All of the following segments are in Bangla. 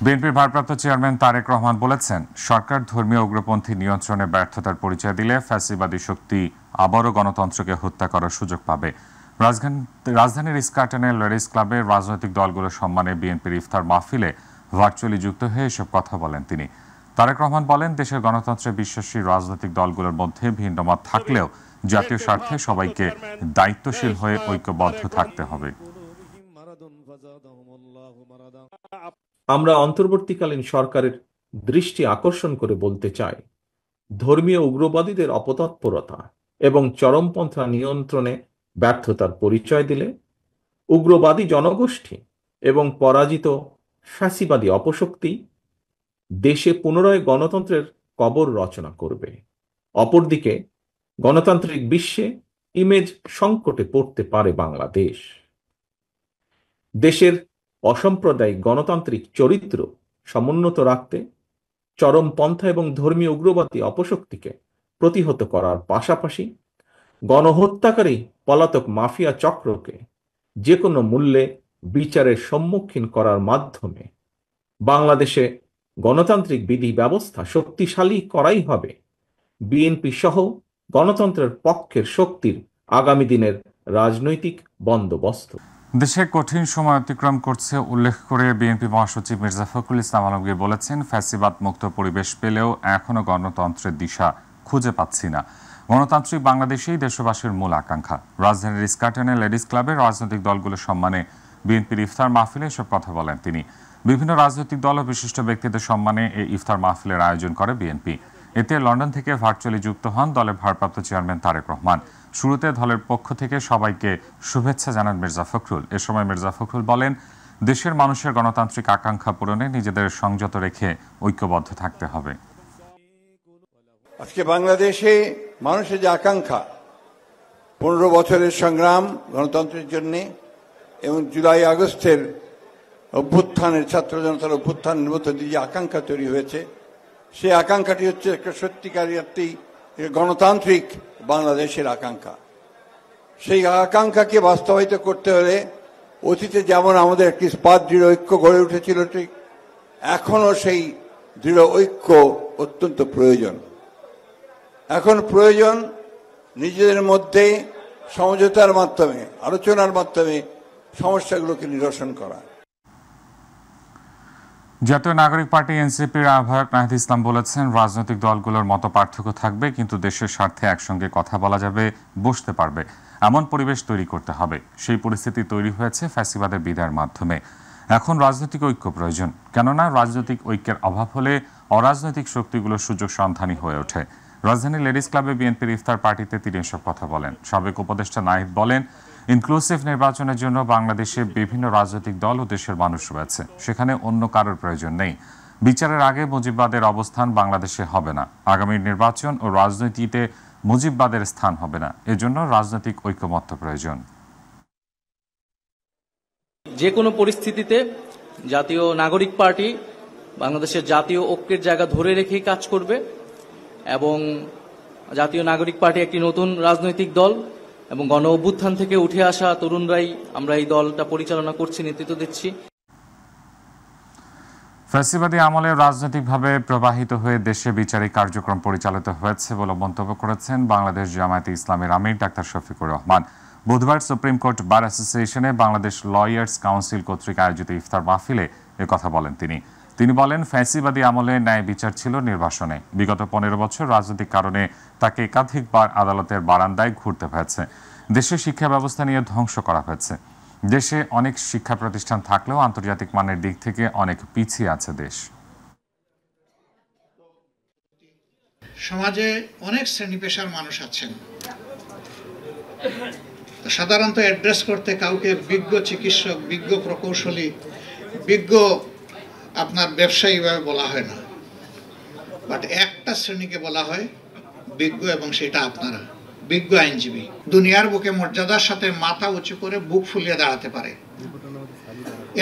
বিএনপির ভারপ্রাপ্ত চেয়ারম্যান তারেক রহমান বলেছেন, সরকার ধর্মীয় উগ্রপন্থী নিয়ন্ত্রণে ব্যর্থতার পরিচয় দিলে ফ্যাসিবাদী শক্তি আবারও গণতন্ত্রকে হত্যা করার সুযোগ পাবে। রাজধানীর ইস্কাটনে লেডিস ক্লাবের রাজনৈতিক দলগুলোর সম্মানে বিএনপির ইফতার মাহফিলে ভার্চুয়ালি যুক্ত হয়ে এসব কথা বলেন তিনি। তারেক রহমান বলেন, দেশের গণতন্ত্রে বিশ্বাসী রাজনৈতিক দলগুলোর মধ্যে ভিন্নমত থাকলেও জাতীয় স্বার্থে সবাইকে দায়িত্বশীল হয়ে ঐক্যবদ্ধ থাকতে হবে। আমরা অন্তর্বর্তীকালীন সরকারের দৃষ্টি আকর্ষণ করে বলতে চাই, ধর্মীয় উগ্রবাদীদের অপতৎপরতা এবং চরমপন্থা নিয়ন্ত্রণে ব্যর্থতার পরিচয় দিলে উগ্রবাদী জনগোষ্ঠী এবং পরাজিত ফ্যাসিবাদী অপশক্তি দেশে পুনরায় গণতন্ত্রের কবর রচনা করবে। অপরদিকে গণতান্ত্রিক বিশ্বে ইমেজ সংকটে পড়তে পারে বাংলাদেশ। দেশের অসাম্প্রদায়িক গণতান্ত্রিক চরিত্র সমুন্নত রাখতে চরমপন্থা এবং ধর্মীয় উগ্রবাদী অপশক্তিকে প্রতিহত করার পাশাপাশি গণহত্যাকারী পলাতক মাফিয়া চক্রকে যে কোনো মূল্যে বিচারের সম্মুখীন করার মাধ্যমে বাংলাদেশে গণতান্ত্রিক বিধি ব্যবস্থা শক্তিশালী করাই হবে বিএনপি সহ গণতন্ত্রের পক্ষের শক্তির আগামী দিনের রাজনৈতিক বন্দোবস্ত। দেশে কঠিন সময় অতিক্রম করছে উল্লেখ করে বিএনপি মহাসচিব মির্জা ফখরুল ইসলাম আলমগীর বলেছেন, ফ্যাসিবাদ মুক্ত পরিবেশ পেলেও এখনো গণতন্ত্রের দিশা খুঁজে পাচ্ছি না। গণতান্ত্রিক বাংলাদেশেই দেশবাসীর মূল আকাঙ্ক্ষা। রাজধানীর ইস্কাটনে লেডিস ক্লাবের রাজনৈতিক দলগুলোর সম্মানে বিএনপির ইফতার মাহফিলে এসব কথা বলেন তিনি। বিভিন্ন রাজনৈতিক দল ও বিশিষ্ট ব্যক্তিদের সম্মানে এই ইফতার মাহফিলের আয়োজন করে বিএনপি। এতে লন্ডন থেকে ভার্চুয়ালি যুক্ত হন দলের ভারপ্রাপ্ত চেয়ারম্যান তারেক রহমান। শুরুতে দলের পক্ষ থেকে সবাইকে শুভেচ্ছা জানান মির্জা ফখরুল। এ সময় মির্জা ফখরুল বলেন, দেশের মানুষের গণতান্ত্রিক আকাঙ্ক্ষা পূরণে নিজেদের সংযত রেখে ঐক্যবদ্ধ থাকতে হবে। আজকে বাংলাদেশে মানুষের যে আকাঙ্ক্ষা, 15 বছরের সংগ্রাম গণতন্ত্রের জন্য এবং জুলাই আগস্টের অভ্যুত্থানের ছাত্র জনতার অভ্যুত্থানের মধ্য দিয়ে যে আকাঙ্ক্ষা তৈরি হয়েছে, সেই আকাঙ্ক্ষাটি হচ্ছে একটা সত্যিকারী একটি গণতান্ত্রিক বাংলাদেশের আকাঙ্ক্ষা। সেই আকাঙ্ক্ষাকে বাস্তবায়িত করতে হলে অতীতে যেমন আমাদের একটি ইস্পাত দৃঢ় ঐক্য গড়ে উঠেছিল, ঠিক এখনো সেই দৃঢ় ঐক্য অত্যন্ত প্রয়োজন। এখন প্রয়োজন নিজেদের মধ্যে সমঝোতার মাধ্যমে, আলোচনার মাধ্যমে সমস্যাগুলোকে নিরসন করা। জাতীয় নাগরিক পার্টি এনসিপির আহ্বায়ক নাহিদ ইসলাম বলেছেন, রাজনৈতিক দলগুলোর মত পার্থক্য থাকবে, কিন্তু দেশের স্বার্থে একসঙ্গে কথা বলা যাবে, বসতে পারবে, এমন পরিবেশ তৈরি করতে হবে। সেই পরিস্থিতি তৈরি হয়েছে ফ্যাসিবাদের বিদায়ের মাধ্যমে। এখন রাজনৈতিক ঐক্য প্রয়োজন, কেননা রাজনৈতিক ঐক্যের অভাব হলে অরাজনৈতিক শক্তিগুলোর সুযোগ সন্ধানী হয়ে ওঠে। রাজধানীর লেডিস ক্লাবে বিএনপির ইফতার পার্টিতে তিনি এসব কথা বলেন। সাবেক উপদেষ্টা নাহিদ বলেন, ইনক্লুসিভ নির্বাচনের জন্য বাংলাদেশে বিভিন্ন রাজনৈতিক দল ও দেশের মানুষ রয়েছে, সেখানে অন্য কারোর প্রয়োজন নেই। বিচারের আগে মুজিববাদের অবস্থান বাংলাদেশে হবে না। আগামী নির্বাচন ও রাজনীতিতে মুজিববাদের স্থান হবে না। এজন্য রাজনৈতিক ঐকমত্য প্রয়োজন। যে কোনো পরিস্থিতিতে জাতীয় নাগরিক পার্টি বাংলাদেশের জাতীয় ঐক্যের জায়গা ধরে রেখেই কাজ করবে এবং জাতীয় নাগরিক পার্টি একটি নতুন রাজনৈতিক দল এবং গণ অভ্যুত্থান থেকে উঠে আসা তরুণরাই আমরা এই দলটা পরিচালনা করছি, নেতৃত্ব দিচ্ছি। ফ্যাসিবাদী আমলে রাজনৈতিকভাবে প্রবাহিত হয়ে দেশে বিচারিক কার্যক্রম পরিচালিত হয়েছে বলে মন্তব্য করেছেন বাংলাদেশ জামায়াতে ইসলামের আমির ডাক্তার শফিকুর রহমান। বুধবার সুপ্রিম কোর্ট বার অ্যাসোসিয়েশনে বাংলাদেশ লয়ার্স কাউন্সিল কর্তৃক আয়োজিত ইফতার মাহফিলে কথা বলেন তিনি বলেন, ফ্যাসিবাদী আমলে ন্যায় বিচার ছিল নির্বাসনে। বিগত 15 বছর রাজনৈতিক কারণে তাকে একাধিকবার আদালতের বারান্দায় ঘুরতে হয়েছে। দেশের শিক্ষা ব্যবস্থা নিয়ে ধ্বংস করা হয়েছে। দেশে অনেক শিক্ষা প্রতিষ্ঠান থাকলেও আন্তর্জাতিক মানের দিক থেকে অনেক পিছিয়ে আছে দেশ। সমাজে অনেক শ্রেণী পেশার মানুষ আছেন, সাধারণত অ্যাড্রেস করতে কাউকে বিজ্ঞ চিকিৎসক, বিজ্ঞ প্রকৌশলী, বিজ্ঞ আপনার ব্যবসায়ী ভাবে বলা হয় না, বাট একটা শ্রেণীকে বলা হয় বিজ্ঞ, এবং সেটা আপনারা বিজ্ঞ আইনজীবী। দুনিয়ার বুকে মর্যাদার সাথে মাথা উঁচু করে বুক ফুলিয়ে দাঁড়াতে পারে।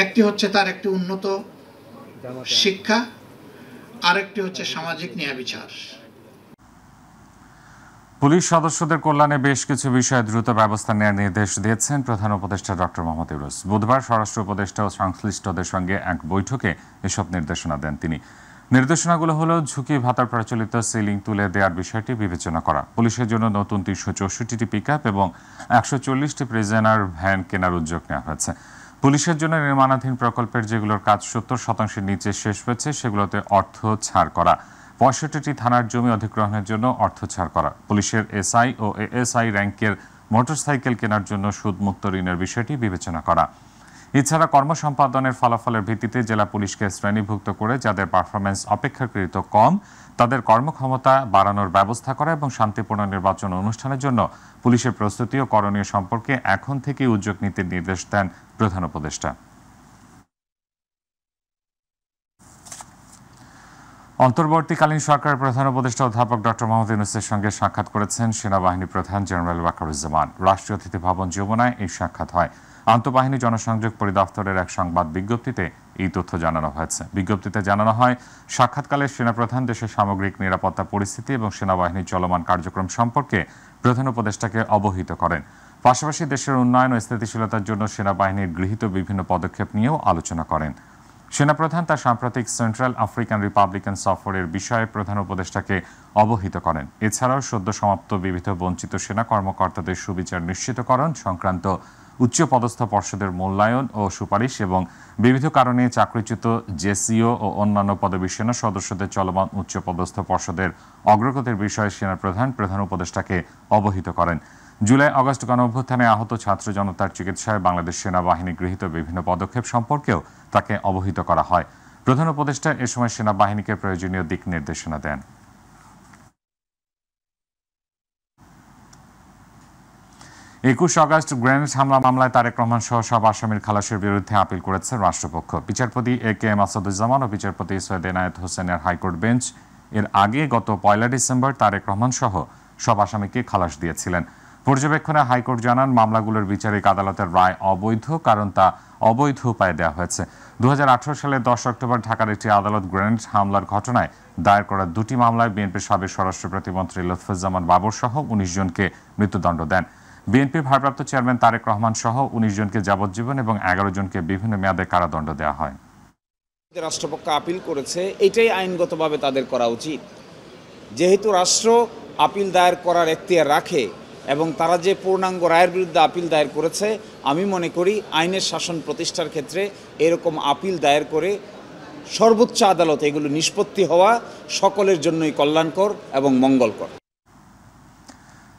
একটি হচ্ছে তার একটি উন্নত শিক্ষা, আরেকটি হচ্ছে সামাজিক ন্যায় বিচার। পুলিশ সদস্যদের কল্যাণে বেশ কিছু বিষয়ে দ্রুত ব্যবস্থা নেওয়ার নির্দেশ দিয়েছেন প্রধান উপদেষ্টা ডক্টর মোহাম্মদ ইউনূস। বুধবার স্বরাষ্ট্র উপদেষ্টা ও সংশ্লিষ্টদের সঙ্গে এক বৈঠকে এসব নির্দেশনা দেন তিনি। নির্দেশনাগুলো হলো ঝুঁকি ভাতার প্রচলিত সিলিং তুলে দেওয়ার বিষয়টি বিবেচনা করা, পুলিশের জন্য নতুন 364টি পিকআপ এবং 140টি প্রিজেনার ভ্যান কেনার উদ্যোগ নেওয়া হয়েছে। পুলিশের জন্য নির্মাণাধীন প্রকল্পের যেগুলোর কাজ 70% নিচে শেষ হয়েছে সেগুলোতে অর্থ ছাড় করা, 65টি থানার জমি অধিগ্রহণের জন্য অর্থ ছাড় করা, পুলিশের এসআই ও এএসআই র্যাঙ্কের মোটরসাইকেল কেনার জন্য সুদমুক্ত ঋণের বিষয়টি বিবেচনা করা। এছাড়া কর্মসম্পাদনের ফলাফলের ভিত্তিতে জেলা পুলিশকে শ্রেণীভুক্ত করে যাদের পারফরমেন্স অপেক্ষাকৃত কম তাদের কর্মক্ষমতা বাড়ানোর ব্যবস্থা করা এবং শান্তিপূর্ণ নির্বাচন অনুষ্ঠানের জন্য পুলিশের প্রস্তুতি ও করণীয় সম্পর্কে এখন থেকে উদ্যোগ নিতে নির্দেশ দেন প্রধান উপদেষ্টা। অন্তর্বর্তীকালীন সরকারের প্রধান উপদেষ্টা অধ্যাপক ডক্টর মোহাম্মদ ইউনূসের সঙ্গে সাক্ষাৎ করেছেন সেনাবাহিনী প্রধান জেনারেল ওয়াকারুজ্জামান। রাষ্ট্রীয় অতিথি ভবন যমুনায় এই সাক্ষাৎ হয়। আন্তঃবাহিনী জনসংযোগ পরিদপ্তরের এক সংবাদ বিজ্ঞপ্তিতে এই তথ্য জানানো হয়েছে। বিজ্ঞপ্তিতে জানানো হয়, সাক্ষাৎকালে সেনাপ্রধান দেশের সামগ্রিক নিরাপত্তা পরিস্থিতি এবং সেনাবাহিনীর চলমান কার্যক্রম সম্পর্কে প্রধান উপদেষ্টাকে অবহিত করেন। পাশাপাশি দেশের উন্নয়ন ও স্থিতিশীলতার জন্য সেনাবাহিনীর গৃহীত বিভিন্ন পদক্ষেপ নিয়েও আলোচনা করেন। সেনাপ্রধান তার সাম্প্রতিক সেন্ট্রাল আফ্রিকান রিপাবলিকান সফরের বিষয়ে প্রধান উপদেষ্টাকে অবহিত করেন। এছাড়াও সদ্য সমাপ্ত বিবিধ বঞ্চিত সেনা কর্মকর্তাদের সুবিচার নিশ্চিতকরণ সংক্রান্ত উচ্চপদস্থ পর্ষদের মূল্যায়ন ও সুপারিশ এবং বিবিধ কারণে চাকরিচ্যুত জেসিও ও অন্যান্য পদবী সেনা সদস্যদের চলমান উচ্চপদস্থ পর্ষদের অগ্রগতির বিষয়ে প্রধান উপদেষ্টাকে অবহিত করেন। জুলাই আগস্ট গণঅভ্যুত্থানে আহত ছাত্র জনতার চিকিৎসায় বাংলাদেশ সেনাবাহিনী গৃহীত বিভিন্ন পদক্ষেপ সম্পর্কেও তাকে অবহিত করা হয়। প্রধান উপদেষ্টা এ সময় সেনাবাহিনীকে প্রয়োজনীয় দিক নির্দেশনা দেন। 21 আগস্ট গ্রেনেড হামলা মামলায় তারেক রহমান সহ সব আসামির খালাসের বিরুদ্ধে আপিল করেছে রাষ্ট্রপক্ষ। বিচারপতি AK আসাদুজ্জামান ও বিচারপতি সৈয়দ এনায়েত হোসেনের হাইকোর্ট বেঞ্চ এর আগে গত 1 ডিসেম্বর তারেক রহমান সহ সব আসামিকে খালাস দিয়েছিলেন। পর্যবেক্ষণে হাইকোর্ট জানান, মামলাগুলোর বিচারিক আদালতের রায় অবৈধ, কারণ তা অবৈধ উপায়ে দেওয়া হয়েছে। 2018 সালের 10 অক্টোবর ঢাকার একটি আদালত গ্রেনেড হামলার ঘটনায় দায়ের করা 2টি মামলায় বিএনপির সাবেক স্বরাষ্ট্র প্রতিমন্ত্রী লুৎফুজ্জামান বাবর সহ 19 জনকে মৃত্যুদণ্ড দেন। বিএনপির ভারপ্রাপ্ত চেয়ারম্যান তারেক রহমান সহ 19 জনকে যাবজ্জীবন এবং 11 জনকে বিভিন্ন মেয়াদে কারাদণ্ড দেওয়া হয়। রাষ্ট্রপক্ষ আপিল করেছে, এটাই আইনগতভাবে তাদের করা উচিত। যেহেতু রাষ্ট্র আপিল দায়ের করার এখতিয়ার রাখে এবং তারা যে পূর্ণাঙ্গ রায়ের বিরুদ্ধে আপিল দায়ের করেছে, আমি মনে করি আইনের শাসন প্রতিষ্ঠার ক্ষেত্রে এরকম আপিল দায়ের করে সর্বোচ্চ আদালতে এগুলো নিষ্পত্তি হওয়া সকলের জন্যই কল্যাণকর এবং মঙ্গলকর।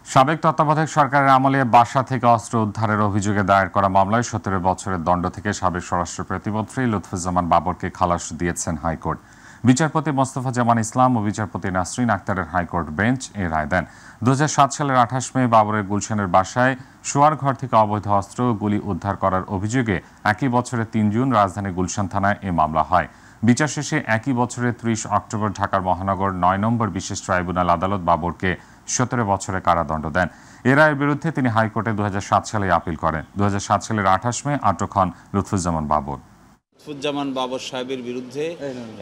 সাবেক তত্ত্বাবধায়ক সরকারের আমলে বাসা থেকে অস্ত্র উদ্ধারের অভিযোগে দায়ের করা মামলায় 17 বছরের দণ্ড থেকে সাবেক স্বরাষ্ট্র প্রতিমন্ত্রী লুৎফুজ্জামান বাবরকে খালাস দিয়েছেন হাইকোর্ট। বিচারপতি মোস্তফা জামান ইসলাম ও বিচারপতি নাসরিন আক্তারের হাইকোর্ট বেঞ্চ এ রায় দেন। 2007 সালের 28 মে বাবরের গুলশানের বাসায় শোয়ার ঘর থেকে অবৈধ অস্ত্র ও গুলি উদ্ধার করার অভিযোগে একই বছরের 3 জুন রাজধানী গুলশান থানায় এ মামলা হয়। বিচার শেষে একই বছরের 30 অক্টোবর ঢাকার মহানগর 9 নম্বর বিশেষ ট্রাইব্যুনাল আদালত বাবরকে 17 বছরের কারাদণ্ড দেন। এ রায়ের বিরুদ্ধে তিনি হাইকোর্টে 2007 সালে আপিল করেন। 2007 সালের 28 মে আটক হন লুৎফুজ্জামান বাবর। লুৎফুজ্জামান বাবর সাহেবের বিরুদ্ধে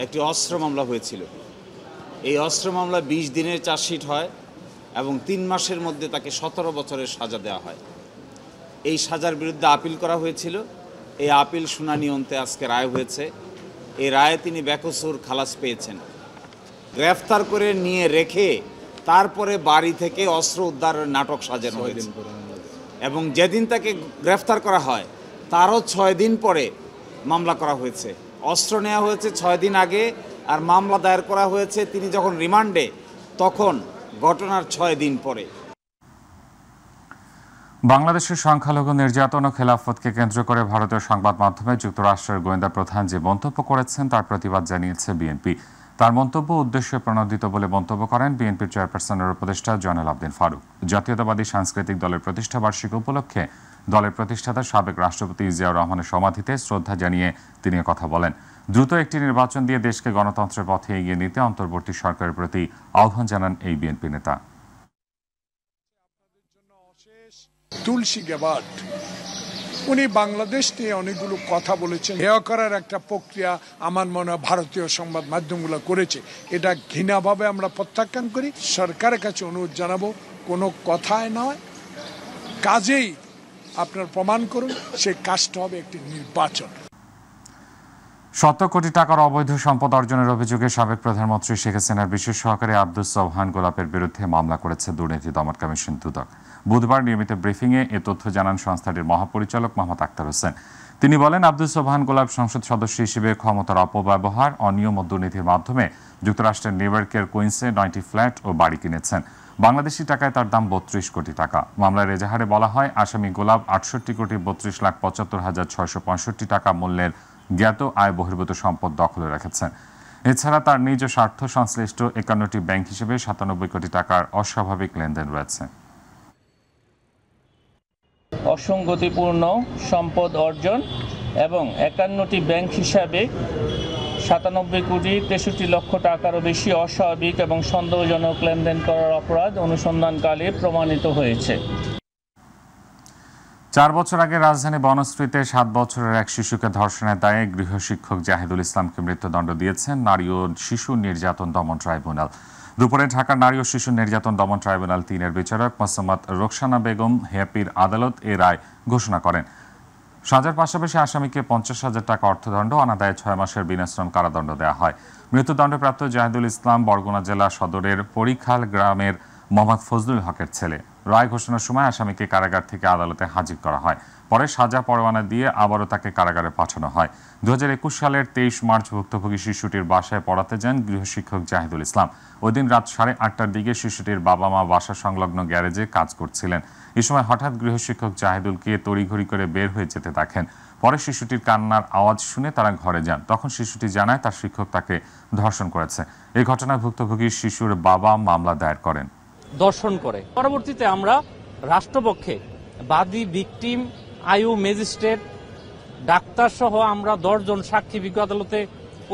একটি অস্ত্র মামলা হয়েছিল। এই অস্ত্র মামলা 20 দিনের চার্জশিট হয় এবং 3 মাসের মধ্যে তাকে 17 বছরের সাজা দেওয়া হয়। এই সাজার বিরুদ্ধে আপিল করা হয়েছিল। এই আপিল শুনানি অন্তে আজকে রায় হয়েছে। এই রায়ে তিনি বেকসুর খালাস পেয়েছেন। গ্রেফতার করে নিয়ে রেখে তারপরে বাড়ি থেকে অস্ত্র উদ্ধারের নাটক সাজানো হয়েছে এবং যেদিন তাকে গ্রেফতার করা হয় তারও 6 দিন পরে মামলা করা হয়েছে। অস্ত্র নেওয়া হয়েছে 6 দিন আগে আর মামলা দায়ের করা হয়েছে তিনি যখন রিমান্ডে তখন ঘটনার 6 দিন পরে। বাংলাদেশের সংখ্যালঘু নির্যাতন ও খেলাফতকে কেন্দ্র করে ভারতীয় সংবাদ মাধ্যমে যুক্তরাষ্ট্রের গোয়েন্দা প্রধান যে মন্তব্য করেছেন তার প্রতিবাদ জানিয়েছে বিএনপি। তার মন্তব্য উদ্দেশ্যে প্রণোদিত বলে মন্তব্য করেন বিএনপির চেয়ারপারসনের উপদেষ্টা জয়নাল আবদিন ফারুক। জাতীয়তাবাদী সাংস্কৃতিক দলের প্রতিষ্ঠা বার্ষিকী উপলক্ষে দলের প্রতিষ্ঠাতা সাবেক রাষ্ট্রপতি জিয়াউর রহমানের সমাধিতে শ্রদ্ধা জানিয়ে তিনি কথা বলেন। দ্রুত একটি নির্বাচন দিয়ে দেশকে গণতন্ত্রের পথে এগিয়ে নিতে অন্তর্বর্তী সরকারের প্রতি আহ্বান জানান এই বিএনপি নেতা। তুলসী গ্যাবার্ড উনি বাংলাদেশ নিয়ে অনেকগুলো কথা বলেছেন। হেয় করার একটা প্রক্রিয়া আমার মনে হয় ভারতীয় সংবাদ মাধ্যমগুলো করেছে। এটা ঘৃণাভাবে আমরা প্রত্যাখ্যান করি। সরকারের কাছে অনুরোধ জানাবো, কোনো কথায় নয়, কাজেই আপনার প্রমাণ করুন, সেই কাজটা হবে একটি নির্বাচন। শত কোটি টাকার অবৈধ সম্পদ অর্জনের অভিযোগে সাবেক প্রধানমন্ত্রী শেখ হাসিনার বিশেষ সহকারী আব্দুস সোবহান গোলাপের বিরুদ্ধে মামলা করেছে দুর্নীতি দমন কমিশন দুদক। বুধবার নিয়মিত ব্রিফিংয়ে এ তথ্য জানান সংস্থাটির মহাপরিচালক মোহাম্মদ আক্তার হোসেন। তিনি বলেন, আব্দুস সোবহান গোলাপ সংসদ সদস্য হিসেবে ক্ষমতার অপব্যবহার, অনিয়ম ও দুর্নীতির মাধ্যমে যুক্তরাষ্ট্রের নিউইয়র্কের কুইন্সে 9টি ফ্ল্যাট ও বাড়ি কিনেছেন। বাংলাদেশি টাকায় তার দাম 32 কোটি টাকা। মামলার এজাহারে বলা হয়, আসামি গোলাপ 68,32,75,665 টাকা মূল্যের জ্ঞাত আয় বহির্ভূত সম্পদ দখলে রেখেছেন। এছাড়া তার নিজ স্বার্থ সংশ্লিষ্ট 51টি ব্যাংক হিসেবে 97 কোটি টাকার অস্বাভাবিক লেনদেন রয়েছে। অসঙ্গতিপূর্ণ সম্পদ অর্জন এবং 51টি ব্যাংক হিসাবে 97 কোটি 63 লক্ষ টাকারও বেশি অস্বাভাবিক এবং সন্দেহজনক লেনদেন করার অপরাধ অনুসন্ধানকালে প্রমাণিত হয়েছে। 4 বছর আগে রাজধানী বনশ্রীতে 7 বছরের এক শিশুকে ধর্ষণের দায়ে গৃহশিক্ষক জাহিদুল ইসলামকে মৃত্যুদণ্ড দিয়েছেন নারী ও শিশু নির্যাতন দমন ট্রাইব্যুনাল। দুপুরে ঢাকার নারী ও শিশু নির্যাতন দমন ট্রাইব্যুনাল 3-এর বিচারক মোসাম্মদ রোকসানা বেগম হেয়াপির আদালত এ রায় ঘোষণা করেন। সাজার পাশাপাশি আসামিকে 50,000 টাকা অর্থদণ্ড, অনাদায়ে 6 মাসের বিনাশ্রম কারাদণ্ড দেওয়া হয়। মৃত্যুদণ্ডপ্রাপ্ত জাহিদুল ইসলাম বরগুনা জেলা সদরের পরিখাল গ্রামের মোহাম্মদ ফজলুল হকের ছেলে। রায় ঘোষণার সময় আসামিকে কারাগার থেকে আদালতে হাজির করা হয়। পরে সাজা পরোয়ানা দিয়ে আবারও তাকে কারাগারে পাঠানো হয়। 2021 সালের 23 মার্চ ভুক্তভোগী শিশুটির বাসায় পড়াতে যান গৃহশিক্ষক জাহিদুল ইসলাম। ওই দিন রাত 8:30টার দিকে শিশুটির বাবা মা বাসা সংলগ্ন গ্যারেজে কাজ করছিলেন। এই সময় হঠাৎ গৃহশিক্ষক জাহিদুলকে তড়িঘড়ি করে বের হয়ে যেতে দেখেন। পরে শিশুটির কান্নার আওয়াজ শুনে তারা ঘরে যান। তখন শিশুটি জানায় তার শিক্ষক তাকে ধর্ষণ করেছে। এই ঘটনায় ভুক্তভোগী শিশুর বাবা মামলা দায়ের করেন। দর্শন করে পরবর্তীতে আমরা রাষ্ট্রপক্ষে বাদী, ভিকটিম, আয়ু, ম্যাজিস্ট্রেট, ডাক্তার সহ আমরা 10 জন সাক্ষী বিজ্ঞ আদালতে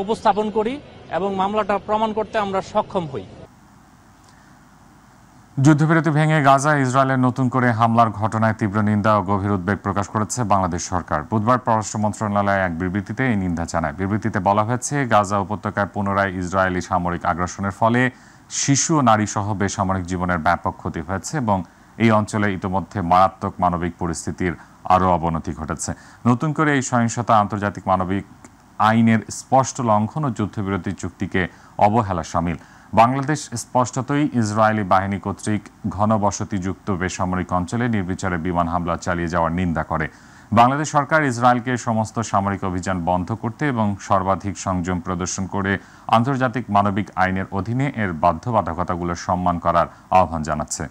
উপস্থাপন করি এবং মামলাটা প্রমাণ করতে আমরা সক্ষম হই। যুদ্ধবিরতি ভেঙে গাজায় ইসরায়েলের নতুন করে হামলার ঘটনায় তীব্র নিন্দা ও গভীর উদ্বেগ প্রকাশ করেছে বাংলাদেশ সরকার। বুধবার পররাষ্ট্র মন্ত্রণালয় এক বিবৃতিতে এই নিন্দা জানায়। বিবৃতিতে বলা হয়েছে, গাজা উপত্যকায় পুনরায় ইসরায়েলি সামরিক আগ্রাসনের ফলে শিশু ও নারী সহ বেসামরিক জীবনের ব্যাপক ক্ষতি হয়েছে এবং এই অঞ্চলে ইতিমধ্যে মারাত্মক মানবিক পরিস্থিতির আরও অবনতি ঘটেছে। নতুন করে এই সহিংসতা আন্তর্জাতিক মানবিক আইনের স্পষ্ট লঙ্ঘন ও যুদ্ধবিরতি চুক্তিকে অবহেলা শামিল। বাংলাদেশ স্পষ্টতই ইসরায়েলি বাহিনী কর্তৃক ঘনবসতিযুক্ত বেসামরিক অঞ্চলে নির্বিচারে বিমান হামলা চালিয়ে যাওয়ার নিন্দা করে। বাংলাদেশ সরকার ইসরায়েলকে সমস্ত সামরিক অভিযান বন্ধ করতে এবং সর্বাধিক সংযম প্রদর্শন করে আন্তর্জাতিক মানবিক আইনের অধীনে এর বাধ্যবাধকতাগুলো সম্মান করার আহ্বান জানাচ্ছে।